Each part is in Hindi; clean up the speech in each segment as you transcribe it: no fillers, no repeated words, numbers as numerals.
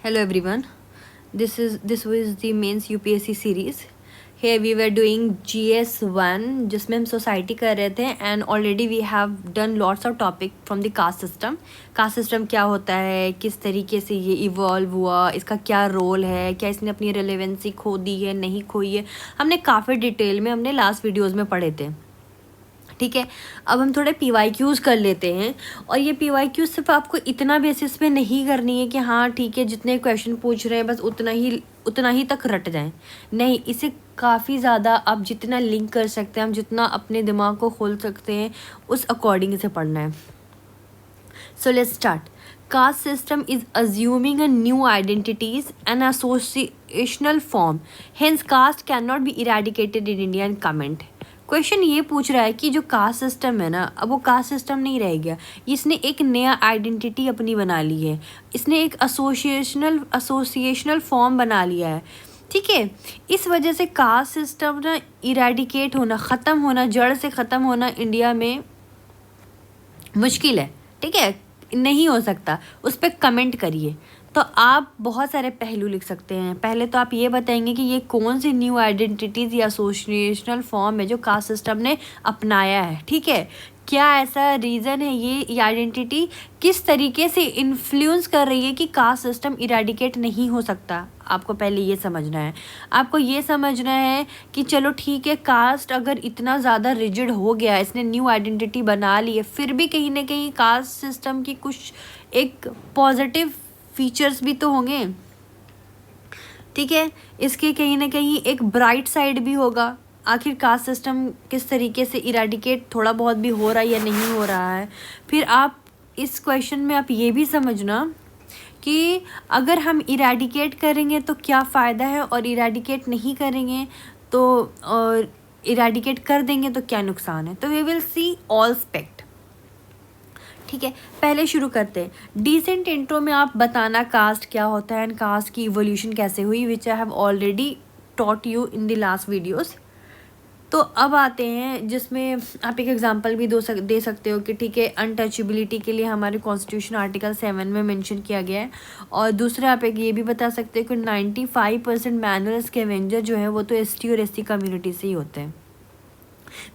Hello everyone. This was the mains UPSC series. Here we were doing GS1 जिसमें हम सोसाइटी कर रहे थे and already we have done lots of topic from the caste system. Caste system क्या होता है, किस तरीके से ये इवॉल्व हुआ, इसका क्या रोल है, क्या इसने अपनी रेलेवेंसी खो दी है नहीं खोई है, हमने काफ़ी डिटेल में हमने लास्ट वीडियोज़ में पढ़े थे. ठीक है, अब हम थोड़े PYQs कर लेते हैं. और ये PYQ सिर्फ आपको इतना बेसिस पे नहीं करनी है कि हाँ ठीक है जितने क्वेश्चन पूछ रहे हैं बस उतना ही तक रट जाएं. नहीं, इसे काफ़ी ज़्यादा आप जितना लिंक कर सकते हैं, हम जितना अपने दिमाग को खोल सकते हैं उस अकॉर्डिंग इसे पढ़ना है. So let's start. Caste system is assuming a new identities and associational form. Hence, caste cannot be eradicated in India. And comment. Question ये पूछ रहा है कि जो कास्ट सिस्टम है ना, अब वो कास्ट सिस्टम नहीं रह गया, इसने एक नया आइडेंटिटी अपनी बना ली है, इसने एक एसोसिएशनल फॉर्म बना लिया है. ठीक है, इस वजह से कास्ट सिस्टम ना इरेडिकेट होना, ख़त्म होना, जड़ से ख़त्म होना इंडिया में मुश्किल है. ठीक है, नहीं हो सकता. उस पर कमेंट करिए. तो आप बहुत सारे पहलू लिख सकते हैं. पहले तो आप ये बताएंगे कि ये कौन सी न्यू आइडेंटिटीज़ या एसोसिएशनल फॉर्म है जो कास्ट सिस्टम ने अपनाया है. ठीक है, क्या ऐसा रीज़न है, ये आइडेंटिटी किस तरीके से इन्फ्लुएंस कर रही है कि कास्ट सिस्टम इरेडिकेट नहीं हो सकता. आपको पहले ये समझना है. आपको ये समझना है कि चलो ठीक है, कास्ट अगर इतना ज़्यादा रिजिड हो गया, इसने न्यू आइडेंटिटी बना ली है, फिर भी कहीं ना कहीं कास्ट सिस्टम की कुछ एक पॉजिटिव फीचर्स भी तो होंगे. ठीक है, इसके कहीं ना कहीं एक ब्राइट साइड भी होगा. आखिर कास्ट सिस्टम किस तरीके से इरेडिकेट थोड़ा बहुत भी हो रहा है या नहीं हो रहा है. फिर आप इस क्वेश्चन में आप ये भी समझना कि अगर हम इरेडिकेट करेंगे तो क्या फ़ायदा है, और इरेडिकेट नहीं करेंगे तो, और इरेडिकेट कर देंगे तो क्या नुकसान है. तो we will see all aspect. ठीक है, पहले शुरू करते हैं. डिसेंट इंट्रो में आप बताना कास्ट क्या होता है एंड कास्ट की इवोल्यूशन कैसे हुई, which I have already taught you in the last videos. तो अब आते हैं जिसमें आप एक एग्जांपल भी दे सकते हो कि ठीक है, अनटचेबिलिटी के लिए हमारे कॉन्स्टिट्यूशन आर्टिकल 7 में मेंशन किया गया है. और दूसरा आप एक ये भी बता सकते हो कि 95% मैनुअल स्कैवेंजर जो है वो तो ST और SC कम्युनिटी से ही होते हैं.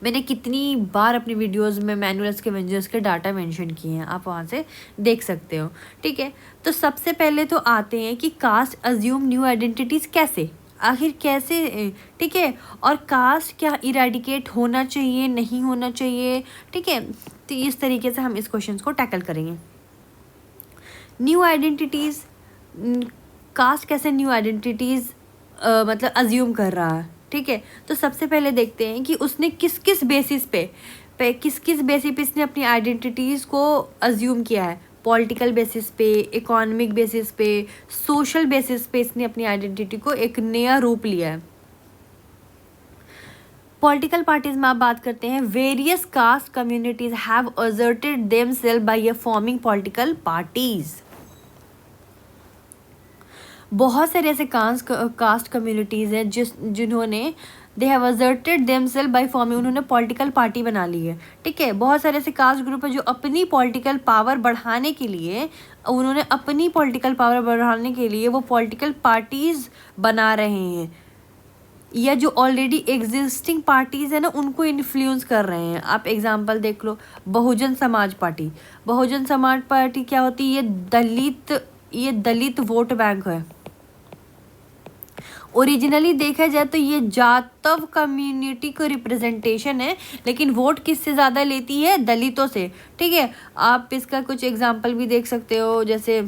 मैंने कितनी बार अपनी वीडियोस में मैनुअल स्कैवेंजर्स के डाटा मेंशन किए हैं, आप वहाँ से देख सकते हो. ठीक है, तो सबसे पहले तो आते हैं कि कास्ट अज्यूम न्यू आइडेंटिटीज़ कैसे, आखिर कैसे. ठीक है, और कास्ट क्या इरेडिकेट होना चाहिए नहीं होना चाहिए. ठीक है, तो इस तरीके से हम इस क्वेश्चन को टैकल करेंगे. न्यू आइडेंटिटीज़, कास्ट कैसे न्यू आइडेंटिटीज़ मतलब अज्यूम कर रहा है. ठीक है, तो सबसे पहले देखते हैं कि उसने किस किस बेसिस पे किस किस बेसिस पे इसने अपनी आइडेंटिटीज़ को अज्यूम किया है. पॉलिटिकल बेसिस पे, इकोनॉमिक बेसिस पे, सोशल बेसिस पे इसने अपनी आइडेंटिटी को एक नया रूप लिया है. पॉलिटिकल पार्टीज में आप बात करते हैं. Various caste communities have asserted themselves by forming political parties. बहुत सारे ऐसे कास्ट कम्युनिटीज़ हैं जिन्होंने they have asserted themselves by forming, उन्होंने पॉलिटिकल पार्टी बना ली है. ठीक है, बहुत सारे ऐसे कास्ट ग्रुप है जो अपनी पॉलिटिकल पावर बढ़ाने के लिए, उन्होंने अपनी पॉलिटिकल पावर बढ़ाने के लिए वो पॉलिटिकल पार्टीज़ बना रहे हैं, या जो ऑलरेडी एग्जिस्टिंग पार्टीज़ है ना उनको इन्फ्लुएंस कर रहे हैं. आप एग्जांपल देख लो, बहुजन समाज पार्टी. बहुजन समाज पार्टी क्या होती है, ये दलित वोट बैंक है. ओरिजिनली देखा जाए तो ये जातव कम्युनिटी को रिप्रेजेंटेशन है, लेकिन वोट किससे ज़्यादा लेती है, दलितों से. ठीक है, आप इसका कुछ एग्जांपल भी देख सकते हो, जैसे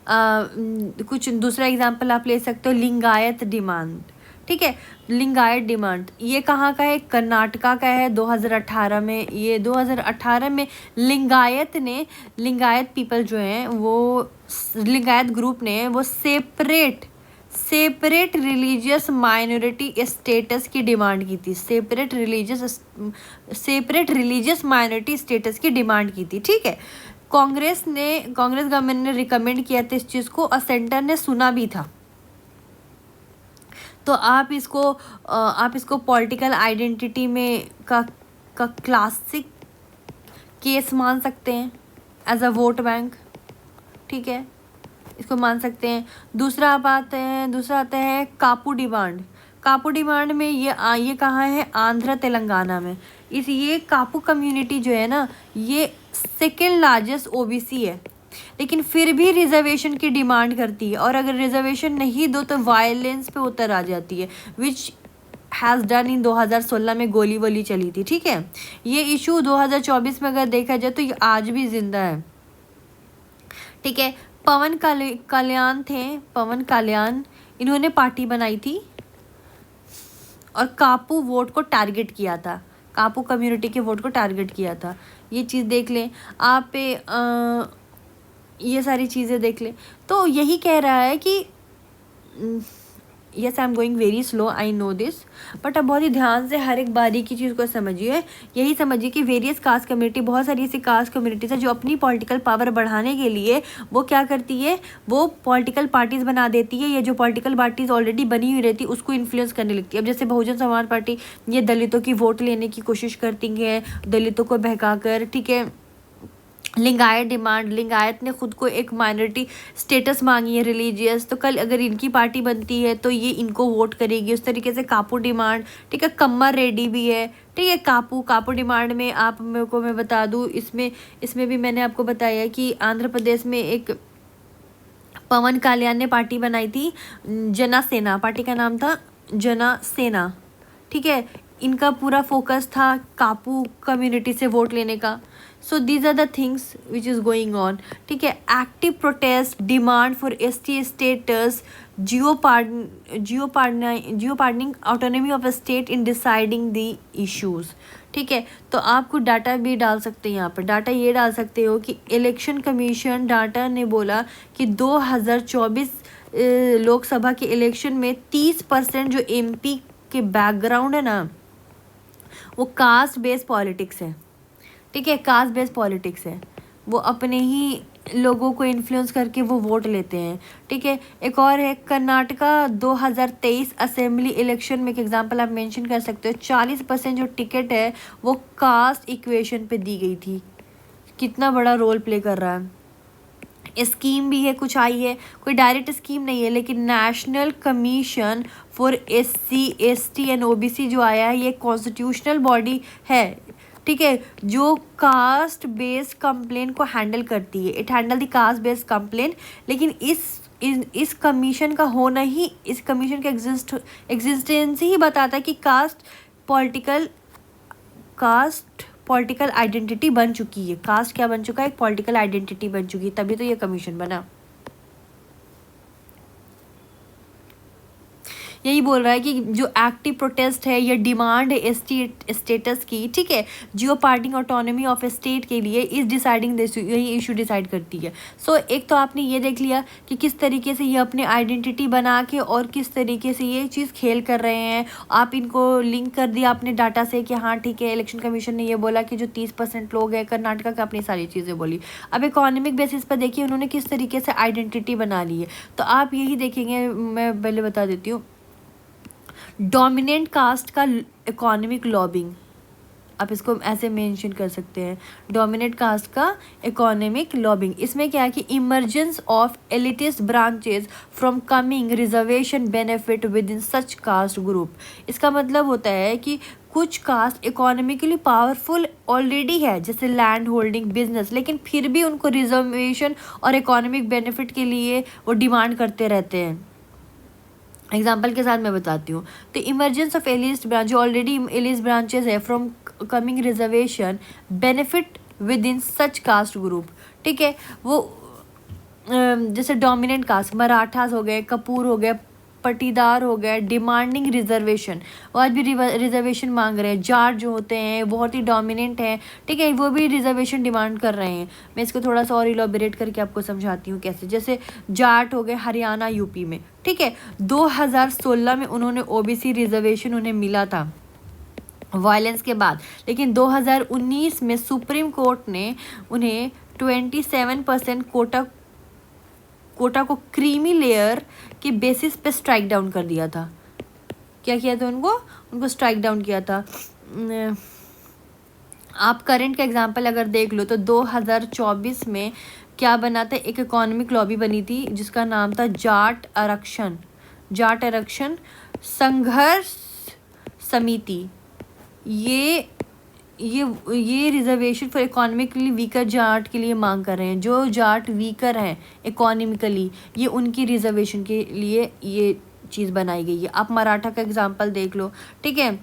कुछ दूसरा एग्जांपल आप ले सकते हो, लिंगायत डिमांड. ठीक है, लिंगायत डिमांड ये कहाँ का है, कर्नाटका का है. 2018 में, ये 2018 में लिंगायत पीपल जो हैं वो, लिंगायत ग्रुप ने वो सेपरेट रिलीजियस माइनॉरिटी स्टेटस की डिमांड की थी. सेपरेट रिलीजियस माइनॉरिटी स्टेटस की डिमांड की थी. ठीक है, कांग्रेस गवर्नमेंट ने रिकमेंड किया था इस चीज़ को, और सेंटर ने सुना भी था. तो आप इसको पॉलिटिकल आइडेंटिटी में का क्लासिक केस मान सकते हैं एज अ वोट बैंक, ठीक है, इसको मान सकते हैं। दूसरा आता है कापू डिमांड। कापू डिमांड में ये कहाँ है, आंध्र तेलंगाना में। ये कापू कम्युनिटी जो है ना, ये सेकेंड लार्जेस्ट ओबीसी है, लेकिन फिर भी रिजर्वेशन की डिमांड करती है, और अगर रिजर्वेशन नहीं दो तो वायलेंस पे उतर आ जाती है, विच हैज़ डन इन 2016 में गोली वोली चली थी, ठीक है। ये इशू 2024 में अगर देखा जाए तो ये आज भी जिंदा है, ठीक है। पवन कल्याण इन्होंने पार्टी बनाई थी और कापू वोट को टारगेट किया था, कापू कम्युनिटी के वोट को टारगेट किया था। ये चीज़ देख लें आप, ये सारी चीज़ें देख लें। तो यही कह रहा है कि yes I am going very slow, I know this, but अब बहुत ही ध्यान से हर एक बारी की चीज़ को समझिए। यही समझिए कि वेरियस कास्ट कम्युनिटी, बहुत सारी ऐसी कास्ट कम्युनिटीज़ है जो अपनी पॉलिटिकल पावर बढ़ाने के लिए वो क्या करती है, वो पॉलिटिकल पार्टीज़ बना देती है, या जो पॉलिटिकल पार्टीज़ ऑलरेडी बनी हुई रहती है उसको इन्फ्लुएंस करने लगती है। अब जैसे बहुजन समाज पार्टी, ये दलितों की वोट लेने की कोशिश करती है, दलितों को बहका कर, ठीक है। लिंगायत डिमांड, लिंगायत ने खुद को एक माइनॉरिटी स्टेटस मांगी है रिलीजियस, तो कल अगर इनकी पार्टी बनती है तो ये इनको वोट करेगी, उस तरीके से कापू डिमांड, ठीक है। कम्मर रेड्डी भी है, ठीक है। कापू डिमांड में आप मेरे को मैं बता दूँ, इसमें भी मैंने आपको बताया कि आंध्र प्रदेश में एक पवन कल्याण ने पार्टी बनाई थी, जना सेना, पार्टी का नाम था जना सेना, ठीक है। इनका पूरा फोकस था कापू कम्युनिटी से वोट लेने का। So these are the things which is going on, ठीक है। Active protest, demand for ST status, jeopardizing autonomy of a state in deciding the issues, ठीक है। तो आपको डाटा भी डाल सकते हैं यहाँ पर। डाटा ये डाल सकते हो कि इलेक्शन कमीशन डाटा ने बोला कि 2024 लोकसभा के इलेक्शन में 30% जो MP के बैकग्राउंड है ना, वो कास्ट बेस्ड पॉलिटिक्स है, ठीक है। कास्ट बेस्ड पॉलिटिक्स है, वो अपने ही लोगों को इन्फ्लुएंस करके वो वोट लेते हैं, ठीक है। एक और है कर्नाटका 2023 असेंबली इलेक्शन में, एक एग्जांपल आप मेंशन कर सकते हो, 40% जो टिकट है वो कास्ट इक्वेशन पे दी गई थी। कितना बड़ा रोल प्ले कर रहा है। स्कीम भी है, कुछ आई है, कोई डायरेक्ट स्कीम नहीं है, लेकिन national commission for SC ST and OBC जो आया है, ये कॉन्स्टिट्यूशनल बॉडी है, ठीक है, जो कास्ट बेस्ड कंप्लेन को हैंडल करती है। It handle the caste based complain. लेकिन इस कमीशन का होना ही, इस कमीशन का एग्जिस्टेंस ही बताता है कि कास्ट पॉलिटिकल आइडेंटिटी बन चुकी है। कास्ट क्या बन चुका है, एक पॉलिटिकल आइडेंटिटी बन चुकी है, तभी तो ये कमीशन बना। यही बोल रहा है कि जो एक्टिव प्रोटेस्ट है या डिमांड है ST स्टेटस की, ठीक है, जियो पार्टिंग ऑटोनॉमी ऑफ स्टेट के लिए इस डिसाइडिंग यही इशू डिसाइड करती है। सो एक तो आपने ये देख लिया कि किस तरीके से ये अपने आइडेंटिटी बना के और किस तरीके से ये चीज़ खेल कर रहे हैं। आप इनको लिंक कर दिया अपने डाटा से कि हाँ ठीक है, इलेक्शन कमीशन ने ये बोला कि जो 30% लोग हैं कर्नाटका का, अपनी सारी चीज़ें बोली। अब इकोनॉमिक बेसिस पर देखिए उन्होंने किस तरीके से आइडेंटिटी बना ली है। तो आप यही देखेंगे, मैं पहले बता देती हूँ, डोमिनेंट कास्ट का इकोनॉमिक लॉबिंग, आप इसको ऐसे मेंशन कर सकते हैं, डोमिनेंट कास्ट का इकोनॉमिक लॉबिंग। इसमें क्या है कि emergence of elitist branches from coming reservation benefit with in such caste group. इसका मतलब होता है कि कुछ कास्ट इकोनॉमिकली पावरफुल ऑलरेडी है, जैसे लैंड होल्डिंग, बिजनेस, लेकिन फिर भी उनको रिजर्वेशन और इकोनॉमिक बेनिफिट के लिए वो डिमांड करते रहते हैं। एग्जाम्पल के साथ मैं बताती हूँ। तो इमरजेंस ऑफ एलिस्ट ब्रांच, जो ऑलरेडी एलिस्ट ब्रांचेस है, from coming reservation benefit with in such caste group, ठीक है। वो जैसे डोमिनेंट कास्ट, मराठास हो गए, कपूर हो गए, पटीदार हो गए, डिमांडिंग रिजर्वेशन, वो आज भी रिजर्वेशन मांग रहे हैं। जाट जो होते हैं बहुत ही डोमिनेंट हैं, ठीक है, वो भी रिजर्वेशन डिमांड कर रहे हैं। मैं इसको थोड़ा सा और इलॉबरेट करके आपको समझाती हूँ कैसे। जैसे जाट हो गए हरियाणा यूपी में, ठीक है, 2016 में उन्होंने OBC रिजर्वेशन उन्हें मिला था वायलेंस के बाद, लेकिन 2019 में सुप्रीम कोर्ट ने उन्हें 27% कोटा को क्रीमी लेयर के बेसिस पे स्ट्राइक डाउन कर दिया था। क्या किया था उनको स्ट्राइक डाउन किया था। आप करंट का एग्जांपल अगर देख लो तो 2024 में क्या बना था, एक इकोनॉमिक लॉबी बनी थी जिसका नाम था जाट आरक्षण संघर्ष समिति। ये ये reservation for economically weaker Jat के लिए मांग कर रहे हैं। जो जाट वीकर हैं इकोनॉमिकली, ये उनकी रिजर्वेशन के लिए ये चीज़ बनाई गई है। आप मराठा का एग्जांपल देख लो, ठीक है।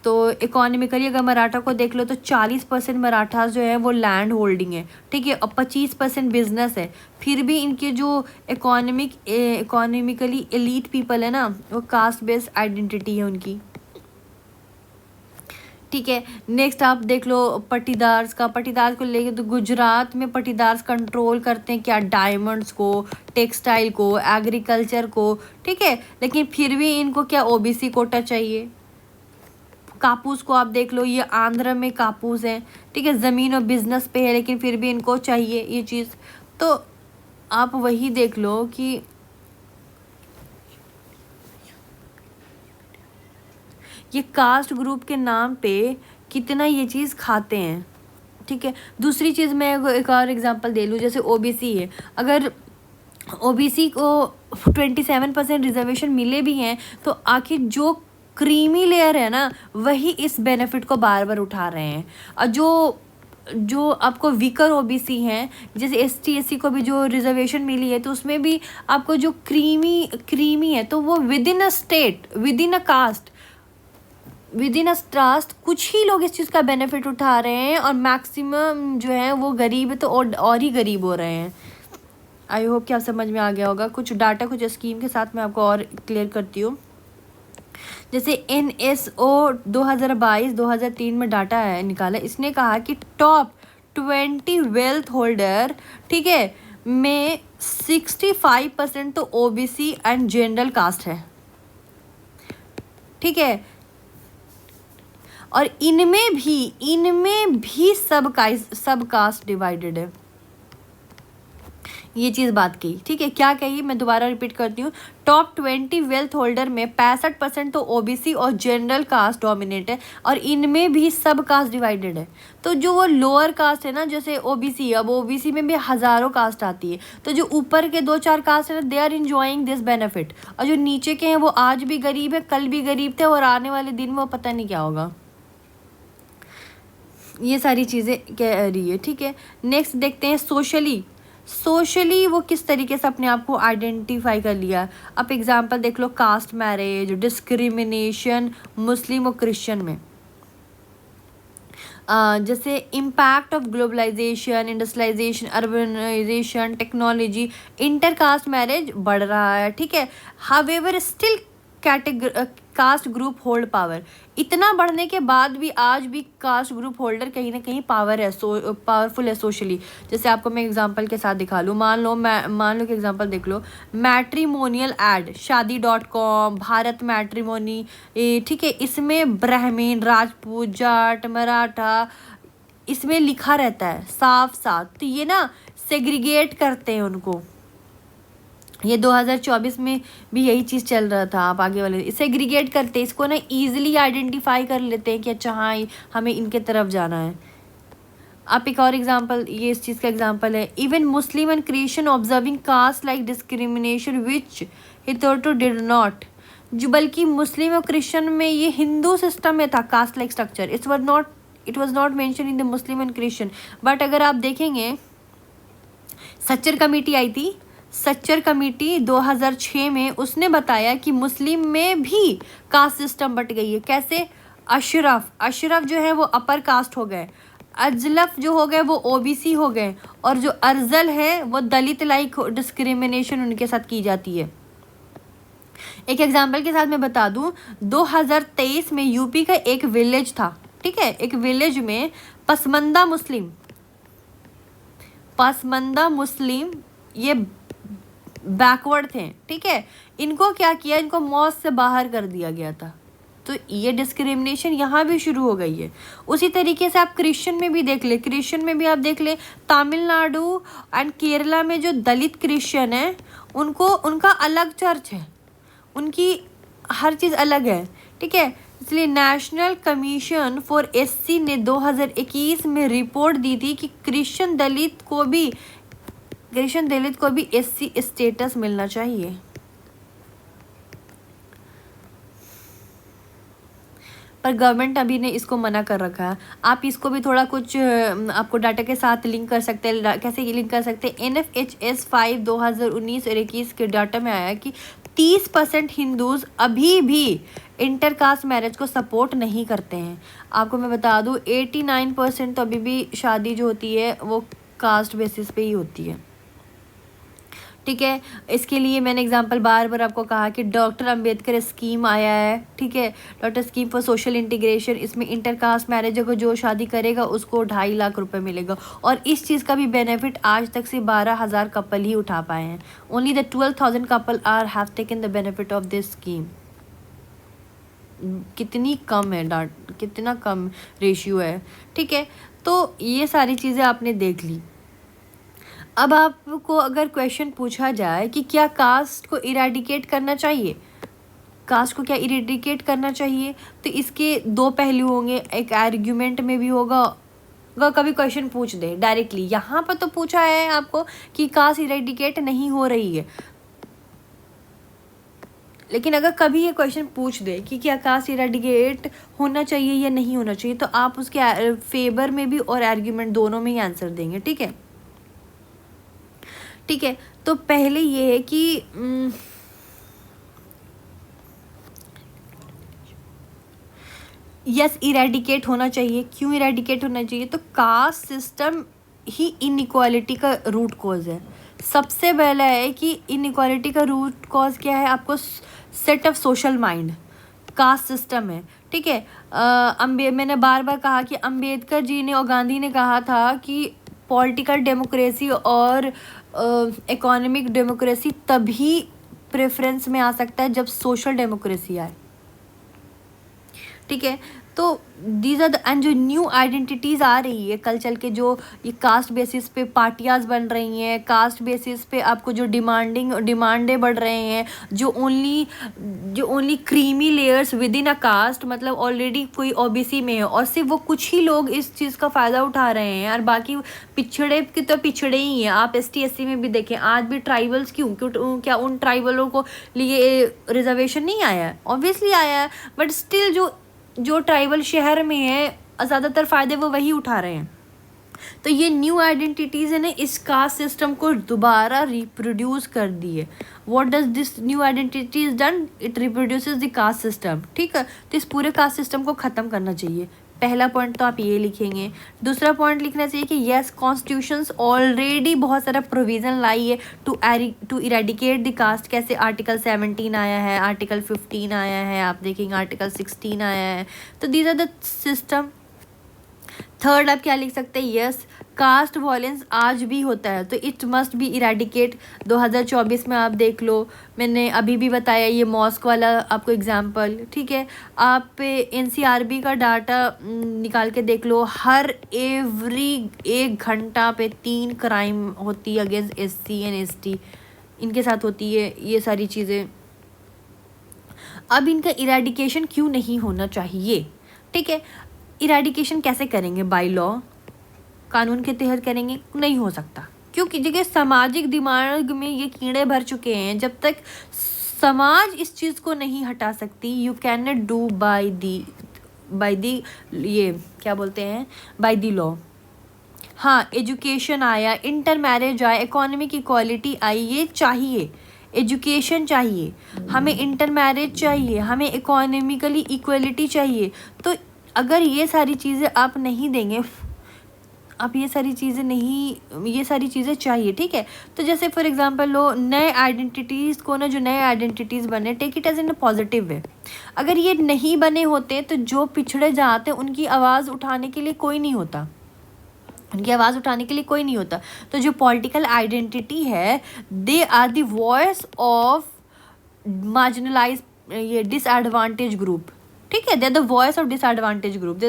तो इकोनॉमिकली अगर मराठा को देख लो तो 40% मराठा जो है वो लैंड होल्डिंग है, ठीक है, और 25% बिजनेस है। फिर भी इनके जो इकोनॉमिकली एलीट पीपल है ना, वो कास्ट बेस्ड आइडेंटिटी है उनकी, ठीक है। नेक्स्ट आप देख लो पटीदार्स को लेके, तो गुजरात में पटीदार्स कंट्रोल करते हैं क्या, डायमंड्स को, टेक्सटाइल को, एग्रीकल्चर को, ठीक है। लेकिन फिर भी इनको क्या ओबीसी कोटा चाहिए। कापूस को आप देख लो, ये आंध्र में कापूस है, ठीक है, ज़मीन और बिजनेस पे है, लेकिन फिर भी इनको चाहिए ये चीज़। तो आप वही देख लो कि ये कास्ट ग्रुप के नाम पे कितना ये चीज़ खाते हैं, ठीक है। दूसरी चीज़ मैं एक और एग्जांपल दे लूँ, जैसे ओबीसी है, अगर ओबीसी को 27% रिजर्वेशन मिले भी हैं तो आखिर जो क्रीमी लेयर है ना, वही इस बेनिफिट को बार बार उठा रहे हैं। और जो आपको वीकर ओबीसी हैं, जैसे एसटी एससी को भी जो रिजर्वेशन मिली है, तो उसमें भी आपको जो क्रीमी है, तो वो within a state, within a caste, within a trust कुछ ही लोग इस चीज़ का बेनिफिट उठा रहे हैं, और मैक्सिमम जो है वो गरीब है, तो और ही गरीब हो रहे हैं। आई होप कि आप समझ में आ गया होगा। कुछ डाटा कुछ स्कीम के साथ मैं आपको और क्लियर करती हूँ। जैसे NSO 2022-2003 में डाटा है निकाला, इसने कहा कि टॉप 20 वेल्थ होल्डर, ठीक है, में 65% तो ओबीसी एंड जनरल कास्ट है, ठीक है। और इनमें भी सब कास्ट डिवाइडेड है। ये चीज़ बात कही, ठीक है। क्या कही, मैं दोबारा रिपीट करती हूँ। टॉप 20 वेल्थ होल्डर में 65% तो ओबीसी और जनरल कास्ट डोमिनेट है, और इनमें भी सब कास्ट डिवाइडेड है। तो जो वो लोअर कास्ट है ना, जैसे ओबीसी, अब ओबीसी में भी हज़ारों कास्ट आती है, तो जो ऊपर के 2-4 कास्ट है ना, they are enjoying this benefit, और जो नीचे के हैं वो आज भी गरीब है, कल भी गरीब थे, और आने वाले दिन में वो पता नहीं क्या होगा। ये सारी चीज़ें कह रही है, ठीक है। नेक्स्ट देखते हैं सोशली वो किस तरीके से अपने आप को आइडेंटिफाई कर लिया। आप एग्जांपल देख लो, कास्ट मैरिज, डिस्क्रिमिनेशन मुस्लिम और क्रिश्चियन में, जैसे impact of globalisation, industrialisation, urbanisation, technology, intercaste marriage बढ़ रहा है, ठीक है। However still caste group hold power. इतना बढ़ने के बाद भी आज भी कास्ट ग्रुप होल्डर कहीं ना कहीं पावरफुल है सोशली। जैसे आपको मैं एग्जांपल के साथ दिखा लूँ, मान लो कि एग्जांपल देख लो, मैट्रीमोनियल ऐड, शादी.com, भारत मैट्रीमोनी, ठीक है, इसमें ब्राह्मण, राजपूत, जाट, मराठा इसमें लिखा रहता है साफ साफ। तो ये ना सेग्रीगेट करते हैं उनको। ये 2024 में भी यही चीज़ चल रहा था। आप आगे वाले सेग्रीगेट करते हैं इसको ना, ईजिली आइडेंटिफाई कर लेते हैं कि अच्छा हाँ हमें इनके तरफ जाना है। आप एक और एग्जांपल, ये इस चीज़ का एग्जांपल है, even Muslim and Christian observing caste like discrimination which hitherto did not. जो बल्कि मुस्लिम और क्रिश्चियन में ये हिंदू सिस्टम में था caste like structure, it was not mention in the Muslim and Christian. But अगर आप देखेंगे, सच्चर कमेटी आई थी, सच्चर कमेटी 2006 में, उसने बताया कि मुस्लिम में भी कास्ट सिस्टम बट गई है। कैसे? अशरफ जो है वो अपर कास्ट हो गए, अजलफ जो हो गए वो ओबीसी हो गए, और जो अर्जल है वो दलित लाइक डिस्क्रिमिनेशन उनके साथ की जाती है। एक एग्जांपल के साथ मैं बता दूं, 2023 में यूपी का एक विलेज था, ठीक है, एक विलेज में पसमंदा मुस्लिम ये बैकवर्ड थे, ठीक है। इनको क्या किया, इनको मौत से बाहर कर दिया गया था। तो ये डिस्क्रिमिनेशन यहाँ भी शुरू हो गई है। उसी तरीके से आप क्रिश्चियन में भी देख ले, तमिलनाडु एंड केरला में जो दलित क्रिश्चियन है, उनका अलग चर्च है, उनकी हर चीज़ अलग है, ठीक है। इसलिए नेशनल कमीशन फॉर एससी ने 2021 में रिपोर्ट दी थी कि क्रिश्चियन दलित को भी एससी स्टेटस मिलना चाहिए। पर गवर्नमेंट अभी ने इसको मना कर रखा है। आप इसको भी थोड़ा कुछ आपको डाटा के साथ लिंक कर सकते हैं। कैसे लिंक कर सकते हैं? NFHS 5 2019 और 21 के डाटा में आया कि 30% हिंदूज अभी भी इंटरकास्ट मैरिज को सपोर्ट नहीं करते हैं। आपको मैं बता दूं 89% तो अभी भी शादी जो होती है वो कास्ट बेसिस पे ही होती है। ठीक है, इसके लिए मैंने एग्जांपल बार बार आपको कहा कि डॉक्टर अंबेडकर स्कीम आया है। ठीक है, doctor scheme for social integration, इसमें इंटरकास्ट मैरिज को जो शादी करेगा उसको 2.5 लाख रुपए मिलेगा। और इस चीज़ का भी बेनिफिट आज तक से 12,000 कपल ही उठा पाए हैं। Only the 12,000 couple are have taken the benefit of this scheme. कितनी कम है, कितना कम रेशियो है। ठीक है, तो ये सारी चीज़ें आपने देख ली। अब आपको अगर क्वेश्चन पूछा जाए कि क्या कास्ट को इरेडिकेट करना चाहिए, तो इसके दो पहलू होंगे। एक आर्ग्यूमेंट में भी होगा, कभी क्वेश्चन पूछ दे डायरेक्टली। यहाँ पर तो पूछा है आपको कि कास्ट इरेडिकेट नहीं हो रही है, लेकिन अगर कभी ये क्वेश्चन पूछ दे कि क्या कास्ट इरेडिकेट होना चाहिए या नहीं होना चाहिए, तो आप उसके फेवर में भी और आर्ग्यूमेंट दोनों में ही आंसर देंगे। ठीक है, तो पहले ये है कि यस, इरेडिकेट होना चाहिए। क्यों इरेडिकेट होना चाहिए? तो कास्ट सिस्टम ही इनइक्वालिटी का रूट कॉज है। सबसे पहला है कि इनइक्वालिटी का रूट कॉज क्या है? आपको set of social mind caste system है। ठीक है, मैंने बार बार कहा कि अंबेडकर जी ने और गांधी ने कहा था कि पॉलिटिकल डेमोक्रेसी और इकोनॉमिक डेमोक्रेसी तभी प्रेफरेंस में आ सकता है जब सोशल डेमोक्रेसी आए। ठीक है, तो दीज आर द एंड जो न्यू आइडेंटिटीज़ आ रही है कल चल के, जो ये कास्ट बेसिस पे पार्टियाज बन रही हैं, कास्ट बेसिस पे आपको जो डिमांडें बढ़ रहे हैं, जो only creamy layers within a caste, मतलब ऑलरेडी कोई ओबीसी में है और सिर्फ वो कुछ ही लोग इस चीज़ का फ़ायदा उठा रहे हैं और बाकी पिछड़े के तो पिछड़े ही हैं। आप ST SC में भी देखें, आज भी ट्राइबल्स क्या उन ट्राइबलों को लिए रिजर्वेशन नहीं आया है? ऑब्वियसली आया है, बट स्टिल जो ट्राइबल शहर में है ज़्यादातर फ़ायदे वो वही उठा रहे हैं। तो ये न्यू आइडेंटिटीज़ है ना, इस कास्ट सिस्टम को दोबारा रिप्रोड्यूस कर दी है। What does this new identities done? It reproduces the caste system. ठीक है, तो इस पूरे कास्ट सिस्टम को ख़त्म करना चाहिए। पहला पॉइंट तो आप ये लिखेंगे। दूसरा पॉइंट लिखना चाहिए कि यस, कॉन्स्टिट्यूशंस ऑलरेडी बहुत सारा प्रोविज़न लाई है टू इरेडिकेट द कास्ट। कैसे? आर्टिकल 17 आया है, आर्टिकल 15 आया है, आप देखेंगे आर्टिकल 16 आया है। तो these are the system. Third आप क्या लिख सकते हैं? यस, कास्ट वायलेंस आज भी होता है, तो इट मस्ट बी इरेडिकेट। 2024 में आप देख लो, मैंने अभी भी बताया ये मॉस्क वाला आपको एग्जाम्पल। ठीक है, आप NCRB का डाटा निकाल के देख लो, हर एवरी 1 घंटा पे 3 क्राइम होती है अगेंस्ट SC एंड ST, इनके साथ होती है ये सारी चीज़ें। अब इनका इरेडिकेशन क्यों नहीं होना चाहिए? ठीक है, इरेडिकेशन कैसे करेंगे? बाय लॉ, कानून के तहत करेंगे? नहीं हो सकता, क्योंकि देखिए सामाजिक दिमाग में ये कीड़े भर चुके हैं। जब तक समाज इस चीज़ को नहीं हटा सकती, you can not do by the ये क्या बोलते हैं, बाय दी लॉ। हाँ, एजुकेशन आया, इंटर मैरिज आया, इकोनॉमिक इक्वालिटी आई, ये चाहिए। एजुकेशन चाहिए हमें, इंटर मैरिज चाहिए हमें, इकोनॉमिकली इक्वलिटी चाहिए। तो अगर ये सारी चीज़ें आप नहीं देंगे, आप ये सारी चीज़ें चाहिए। ठीक है, तो जैसे फॉर एग्जांपल लो, नए आइडेंटिटीज़ को ना, जो नए आइडेंटिटीज़ बने, take it as in a positive way. अगर ये नहीं बने होते तो जो पिछड़े जाते उनकी आवाज़ उठाने के लिए कोई नहीं होता, तो जो पॉलिटिकल आइडेंटिटी है, they are the voice of marginalise, ये डिसएडवांटेज ग्रुप। ठीक है, they are the voice of disadvantage group.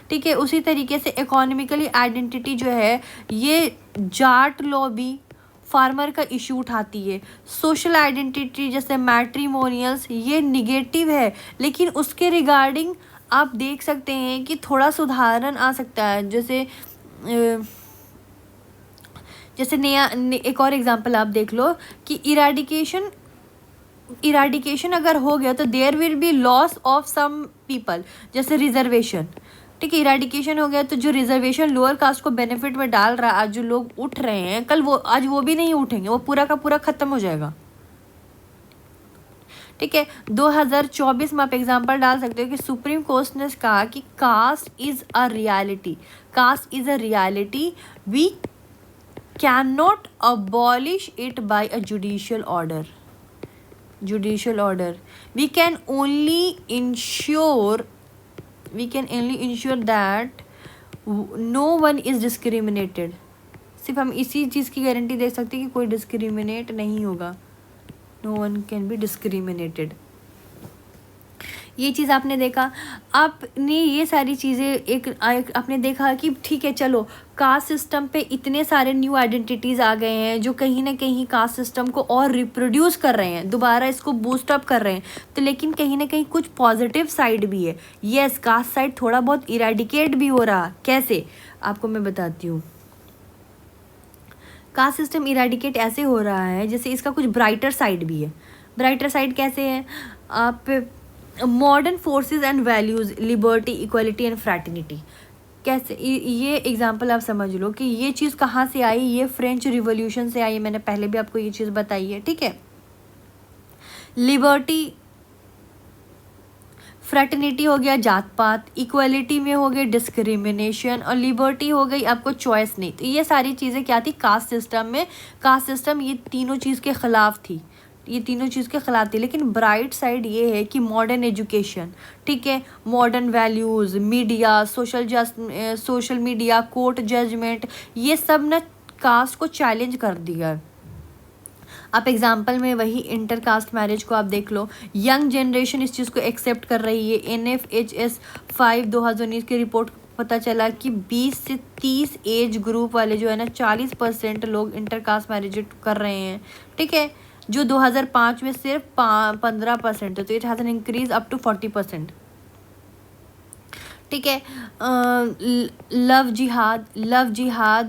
ठीक है, उसी तरीके से इकोनॉमिकली आइडेंटिटी जो है, ये जाट लॉबी, फार्मर का इशू उठाती है। सोशल आइडेंटिटी जैसे मैट्रिमोनियल्स, ये निगेटिव है, लेकिन उसके रिगार्डिंग आप देख सकते हैं कि थोड़ा सुधारण आ सकता है। जैसे एक और एग्जांपल आप देख लो कि इराडिकेशन अगर हो गया तो there will be loss of some people, जैसे रिजर्वेशन। ठीक है, इराडिकेशन हो गया तो जो रिजर्वेशन लोअर कास्ट को बेनिफिट में डाल रहा है, आज जो लोग उठ रहे हैं, कल आज वो भी नहीं उठेंगे, वो पूरा का पूरा खत्म हो जाएगा। ठीक है, 2024 में आप एग्जांपल डाल सकते हो कि सुप्रीम कोर्ट ने कहा कि caste is a reality, caste is a reality, we can not abolish it by a judicial order. we can only ensure that no one is discriminated। सिर्फ हम इसी चीज़ की गारंटी दे सकते हैं कि कोई डिस्क्रिमिनेट नहीं होगा, no one can be discriminated। ये चीज़ आपने देखा। आपने ये सारी चीज़ें आपने देखा कि ठीक है, चलो कास्ट सिस्टम पे इतने सारे न्यू आइडेंटिटीज़ आ गए हैं जो कहीं ना कहीं कास्ट सिस्टम को और रिप्रोड्यूस कर रहे हैं, दोबारा इसको बूस्ट अप कर रहे हैं। तो लेकिन कहीं ना कहीं कुछ पॉजिटिव साइड भी है। येस, कास्ट साइड थोड़ा बहुत इरेडिकेट भी हो रहा। कैसे, आपको मैं बताती हूँ। कास्ट सिस्टम इरेडिकेट ऐसे हो रहा है जैसे इसका कुछ ब्राइटर साइड भी है। ब्राइटर साइड कैसे है? आप modern forces and values, liberty, equality and fraternity. कैसे, ये एग्जांपल आप समझ लो कि ये चीज़ कहाँ से आई। ये फ्रेंच रिवॉल्यूशन से आई। मैंने पहले भी आपको ये चीज़ बताई है। ठीक है, लिबर्टी, फ्रैटर्निटी हो गया जात पात, इक्वलिटी में हो गई डिस्क्रिमिनेशन, और लिबर्टी हो गई आपको चॉइस नहीं। तो ये सारी चीज़ें क्या थी कास्ट सिस्टम में? कास्ट सिस्टम ये तीनों चीज़ के ख़िलाफ़ थी, ये तीनों चीज़ के खिलाफ थी। लेकिन ब्राइट साइड ये है कि मॉडर्न एजुकेशन, ठीक है, modern values, media, social media, court judgement, ये सब ना कास्ट को चैलेंज कर दिया। आप एग्जांपल में वही इंटर कास्ट मैरिज को आप देख लो। यंग जनरेशन इस चीज़ को एक्सेप्ट कर रही है। NFHS 5 2019 की रिपोर्ट पता चला कि 20 से 30 एज ग्रुप वाले जो है ना 40% लोग इंटर कास्ट मैरिज कर रहे हैं। ठीक है, जो 2005 में सिर्फ 15% है। तो it has an increase up to 40%। ठीक है, लव जिहाद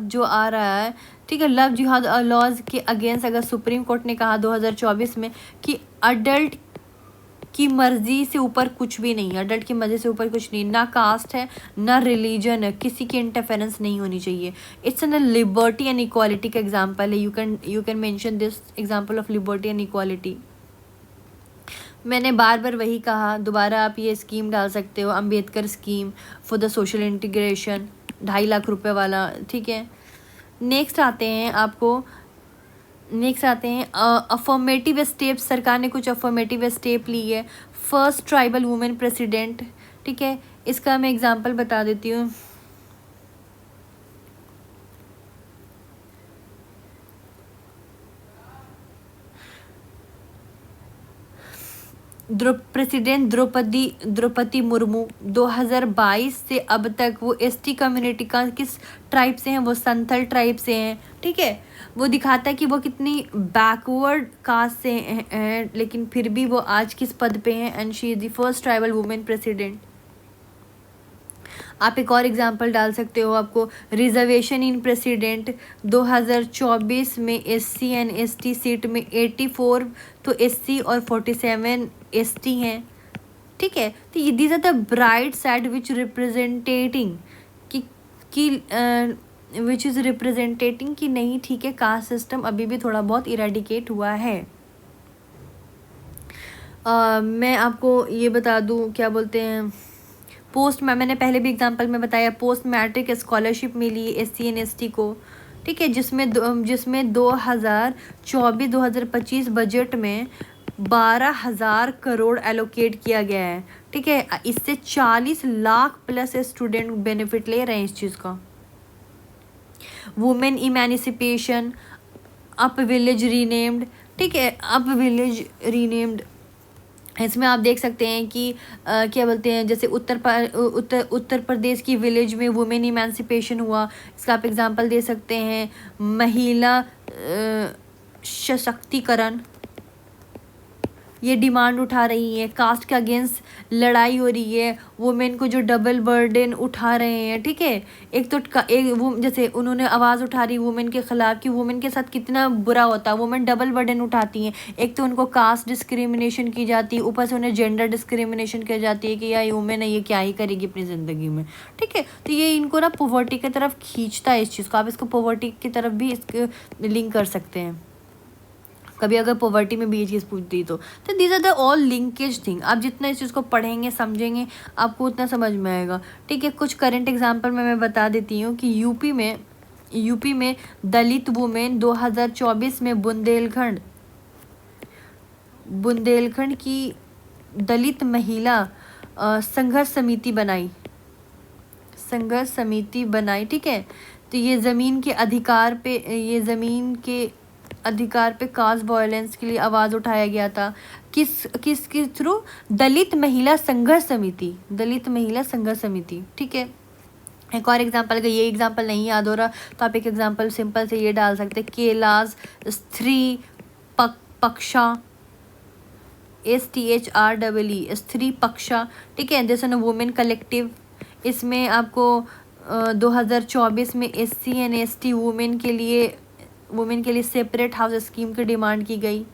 जो आ रहा है, ठीक है, लव जिहाद लॉज के अगेंस्ट अगर सुप्रीम कोर्ट ने कहा 2024 में कि अडल्ट की मर्जी से ऊपर कुछ भी नहीं है, अडल्ट की मर्जी से ऊपर कुछ नहीं, ना कास्ट है ना रिलीजन है, किसी की इंटरफेरेंस नहीं होनी चाहिए। It's an liberty and equality का एग्जांपल है। You can mention this example of liberty and equality. मैंने बार बार वही कहा, दोबारा आप ये स्कीम डाल सकते हो, Ambedkar scheme for the social integration, 2.5 lakh रुपए वाला। ठीक है, नेक्स्ट आते हैं अफर्मेटिव स्टेप्स। सरकार ने कुछ अफर्मेटिव स्टेप ली है। फर्स्ट ट्राइबल वुमेन प्रेसिडेंट, ठीक है, इसका मैं एग्जांपल बता देती हूँ। प्रेसिडेंट द्रौपदी मुर्मू 2022 से अब तक वो एसटी कम्युनिटी का किस ट्राइब से हैं, वो संथल ट्राइब से हैं। ठीक है, वो दिखाता है कि वो कितनी बैकवर्ड कास्ट से हैं, लेकिन फिर भी वो आज किस पद पे हैं, and she is the first tribal women president. आप एक और एग्जांपल डाल सकते हो। आपको रिजर्वेशन इन प्रेसिडेंट 2024 में SC एंड ST सीट में 84 तो SC और 47 ST हैं। ठीक है, तो these are the bright side which is representing कि नहीं, ठीक है, कास्ट सिस्टम अभी भी थोड़ा बहुत इरेडिकेट हुआ है। मैं आपको ये बता दूं, क्या बोलते हैं, मैंने पहले भी एग्जांपल में बताया, पोस्ट मैट्रिक स्कॉलरशिप मिली SC एंड ST को। ठीक है, जिसमें 2024-2025 बजट में 12,000 करोड़ एलोकेट किया गया है। ठीक है, इससे 40 लाख प्लस स्टूडेंट बेनिफिट ले रहे हैं इस चीज़ का। Women emancipation, up village renamed. ठीक है, अप विलेज रीनेम्ड, इसमें आप देख सकते हैं कि क्या बोलते हैं, जैसे उत्तर प्रदेश की विलेज में वुमेन इमेंसिपेशन हुआ। इसका आप एग्जांपल दे सकते हैं, महिला सशक्तिकरण। ये डिमांड उठा रही हैं, कास्ट के अगेंस्ट लड़ाई हो रही है, वुमेन को जो डबल बर्डन उठा रहे हैं, ठीक है। एक तो एक वो जैसे उन्होंने आवाज़ उठा रही वुमेन के ख़िलाफ़ कि वुमेन के साथ कितना बुरा होता है, वुमेन डबल बर्डन उठाती हैं। एक तो उनको कास्ट डिस्क्रिमिनेशन की जाती है, ऊपर से उन्हें जेंडर डिस्क्रिमिनेशन की जाती है कि यार वुमेन है, ये क्या ही करेगी अपनी ज़िंदगी में, ठीक है। तो ये इनको ना पॉवर्टी की तरफ खींचता है इस चीज़ को। आप इसको पॉवर्टी की तरफ भी इसको लिंक कर सकते हैं कभी अगर पॉवर्टी में भी ये चीज़ पूछती तो these are the all linkage thing. आप जितना इस चीज़ को पढ़ेंगे समझेंगे आपको उतना समझ में आएगा, ठीक है। कुछ करंट एग्जांपल मैं बता देती हूँ कि यूपी में दलित वुमेन 2024 में बुंदेलखंड की दलित महिला संघर्ष समिति बनाई, ठीक है। तो ये ज़मीन के अधिकार पे कास्ट वायलेंस के लिए आवाज़ उठाया गया था। किस थ्रू? दलित महिला संघर्ष समिति, ठीक है। एक और एग्जांपल, अगर ये एग्जांपल नहीं याद हो रहा तो आप एक एग्जांपल सिंपल से ये डाल सकते हैं, केलास स्त्री पक्षा, STHREE स्त्री पक्षा, ठीक है। This women collective. इसमें आपको 2024 में SC एंड ST वुमेन के लिए सेपरेट हाउस स्कीम की डिमांड की गई,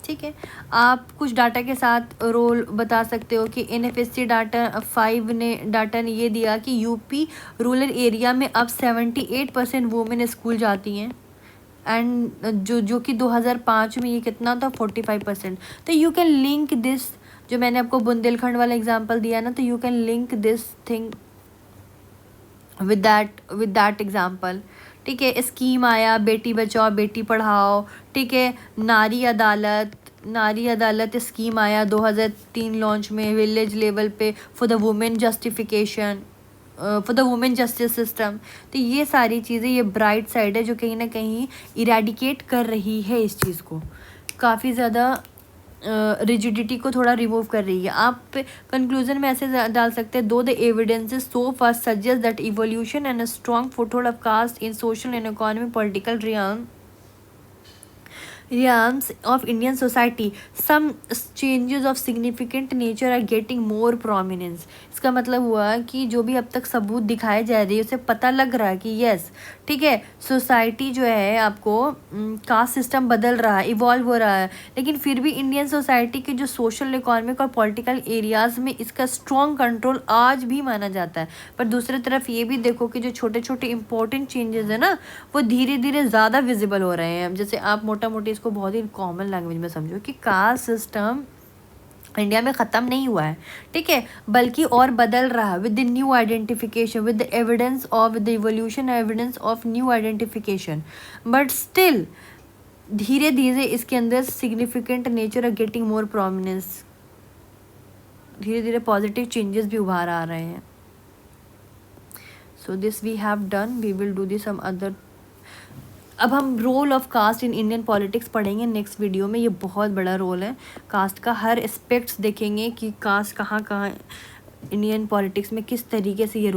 ठीक है। आप कुछ डाटा के साथ रोल बता सकते हो कि NFSC डाटा 5 ने ये दिया कि यूपी रूरल एरिया में अब 78% वुमेन स्कूल जाती हैं, एंड जो कि 2005 में ये कितना था, 45%। तो यू कैन लिंक दिस, जो मैंने आपको बुंदेलखंड वाला एग्जांपल दिया ना, तो you can link this thing with that example, ठीक है। स्कीम आया बेटी बचाओ बेटी पढ़ाओ, ठीक है। नारी अदालत स्कीम आया 2003 लॉन्च में विलेज लेवल पे for the women justice system. तो ये सारी चीज़ें, ये ब्राइट साइड है जो कहीं ना कहीं इरेडिकेट कर रही है इस चीज़ को, काफ़ी ज़्यादा रिजिडिटी को थोड़ा रिमूव कर रही है। आप कंक्लूजन में ऐसे डाल सकते हैं, though the evidences so far suggest that evolution and a strong foothold of caste in social and economic political realms of Indian society, some changes of significant nature are getting more prominence। इसका मतलब हुआ कि जो भी अब तक सबूत दिखाए जा रहे हैं उसे पता लग रहा है कि यस, ठीक है, सोसाइटी जो है आपको कास्ट सिस्टम बदल रहा है, इवॉल्व हो रहा है, लेकिन फिर भी इंडियन सोसाइटी के जो सोशल इकोनॉमिक और पॉलिटिकल एरियाज़ में इसका स्ट्रॉन्ग कंट्रोल आज भी माना जाता है। पर दूसरी तरफ ये भी देखो कि जो छोटे छोटे इंपॉर्टेंट चेंजेस है ना, वो धीरे धीरे ज़्यादा विजिबल हो रहे हैं। जैसे आप मोटा मोटी इसको बहुत ही कॉमन लैंग्वेज में समझो कि कास्ट सिस्टम इंडिया में ख़त्म नहीं हुआ है, ठीक है, बल्कि और बदल रहा है with the new identification, with the evidence of the evolution, evidence of new identification. But still धीरे धीरे इसके अंदर significant nature are getting more prominence, धीरे धीरे पॉजिटिव चेंजेस भी उभार आ रहे हैं। So this we have done, we will do this some other. अब हम role of caste in Indian politics पढ़ेंगे नेक्स्ट वीडियो में। ये बहुत बड़ा रोल है कास्ट का, हर एस्पेक्ट्स देखेंगे कि कास्ट कहाँ इंडियन पॉलिटिक्स में किस तरीके से ये रोल